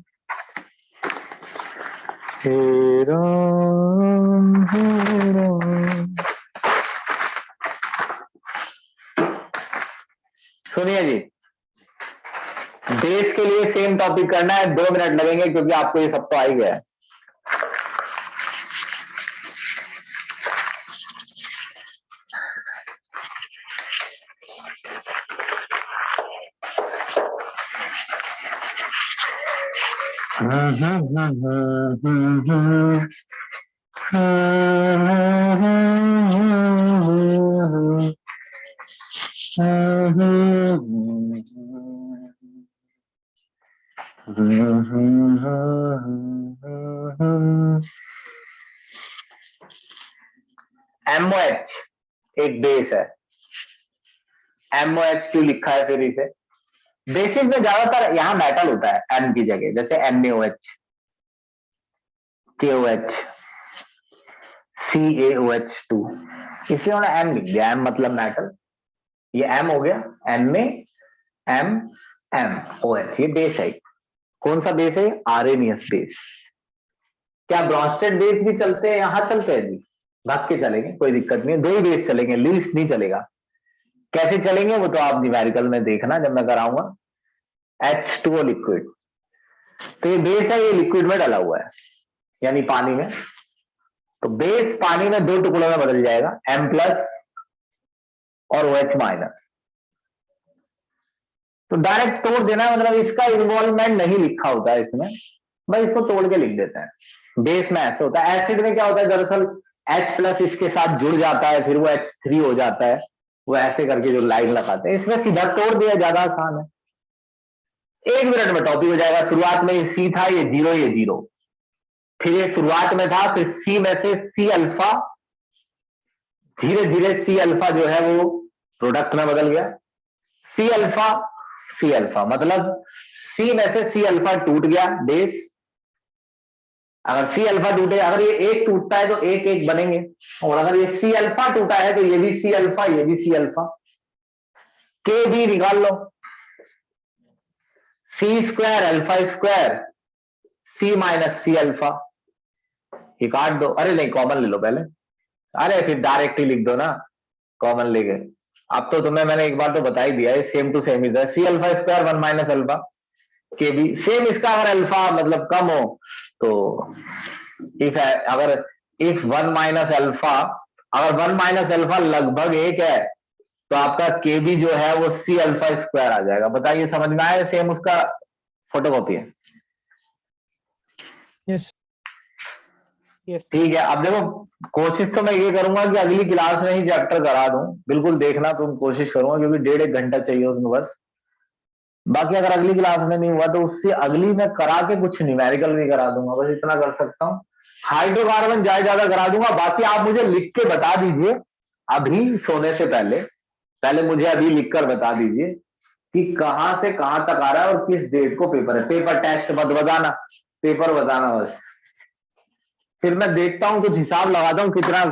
हे राम, हे राम। सुनिए जी, देश के लिए सेम टॉपिक करना है, 2 मिनट लगेंगे क्योंकि आपको ये सब तो आ ही गया है। MOH एक बेस है। MOH क्यों लिखा है फिर इसे? बेसिस में ज्यादातर यहां मेटल होता है M की जगह, जैसे NaOH, KOH, CaOH2, इसलिए उन्होंने M लिख दिया। M मतलब मेटल, ये M हो गया, NaMMOH, ये बेस है। कौन सा बेस है? Arrhenius base. क्या ब्रॉन्स्टेड बेस भी चलते हैं? यहां चलते हैं जी, भाग के चलेंगे, कोई दिक्कत नहीं है। 2 ही बेस चलेंगे, लीस्ट नहीं चलेगा। कैसे चलेंगे वो तो आप न्यूमेरिकल में देखना जब मैं कराऊंगा। H2O लिक्विड, तो ये बेस है, ये लिक्विड में डाला हुआ है यानी पानी में, तो बेस पानी में 2 टुकड़ों में बदल जाएगा, M+ और OH-। तो डायरेक्ट तोड़ देना, मतलब इसका इन्वॉल्वमेंट नहीं लिखा होता है इसमें, बस इसको तोड़ के लिख देते हैं। बेस में ऐसे होता है। एसिड में क्या होता है, दरअसल H+ इसके साथ जुड़ जाता है, फिर वो H3 हो जाता है, वो ऐसे करके जो लाइन लगाते हैं। इसमें सीधा तोड़ दिया, ज्यादा आसान है, 1 मिनट में टॉपिक हो जाएगा। शुरुआत में ये C था, ये 0, ये 0, फिर ये शुरुआत में था, फिर C में से C अल्फा, धीरे धीरे C अल्फा जो है वो प्रोडक्ट में बदल गया। C अल्फा मतलब C में से C अल्फा टूट गया बेस। अगर C अल्फा टूटे, अगर ये एक टूटता है तो एक एक बनेंगे, और अगर ये C अल्फा टूटा है तो ये भी C अल्फा, ये भी C अल्फा। के बी निकाल लो, सी स्क्वायर अल्फा स्क्वायर सी माइनस सी अल्फा, ये काट दो, अरे नहीं कॉमन ले लो पहले, अरे फिर डायरेक्ट ही लिख दो ना कॉमन लेके। अब तो तुम्हें मैंने एक बार तो बता ही दिया है, सेम टू सेम इधर C alpha square 1 minus alpha के भी सेम, इसका अगर अल्फा मतलब कम हो तो इफ अगर इफ 1 माइनस अल्फा, अगर 1 माइनस अल्फा लगभग 1 है तो आपका के बी जो है वो सी अल्फा स्क्वायर आ जाएगा। बताइए समझ में आया? सेम उसका फोटोकॉपी है। Yes. यस ठीक है, अब देखो कोशिश तो मैं ये करूंगा कि अगली क्लास में ही चैप्टर करा दूं, बिल्कुल देखना तुम, कोशिश करूंगा क्योंकि 1.5 घंटा चाहिए उसमें बस। बाकी अगर अगली क्लास में नहीं हुआ तो उससे अगली मैं करा के कुछ न्यूमेरिकल भी करा दूंगा, बस इतना कर सकता हूँ। हाइड्रोकार्बन ज्यादा करा दूंगा, बाकी आप मुझे लिख के बता दीजिए अभी सोने से पहले, पहले मुझे अभी लिखकर बता दीजिए कि कहां से कहां तक आ रहा है और किस डेट को पेपर है। पेपर टेस्ट मत बताना, पेपर बताना बस, फिर मैं देखता हूं कुछ हिसाब लगाता हूं कितना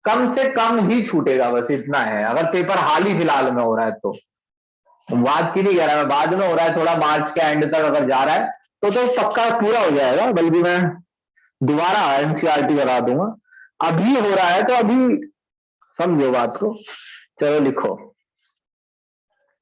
कम से कम ही छूटेगा, बस इतना है। अगर पेपर हाल ही फिलहाल में हो रहा है तो बाद की नहीं कह रहा मैं, बाद में हो रहा है थोड़ा मार्च के एंड तक अगर जा रहा है तो पक्का पूरा हो जाएगा, बल्कि मैं दोबारा एनसीईआरटी करा दूंगा। अभी हो रहा है तो अभी समझो बात को, चलो लिखो।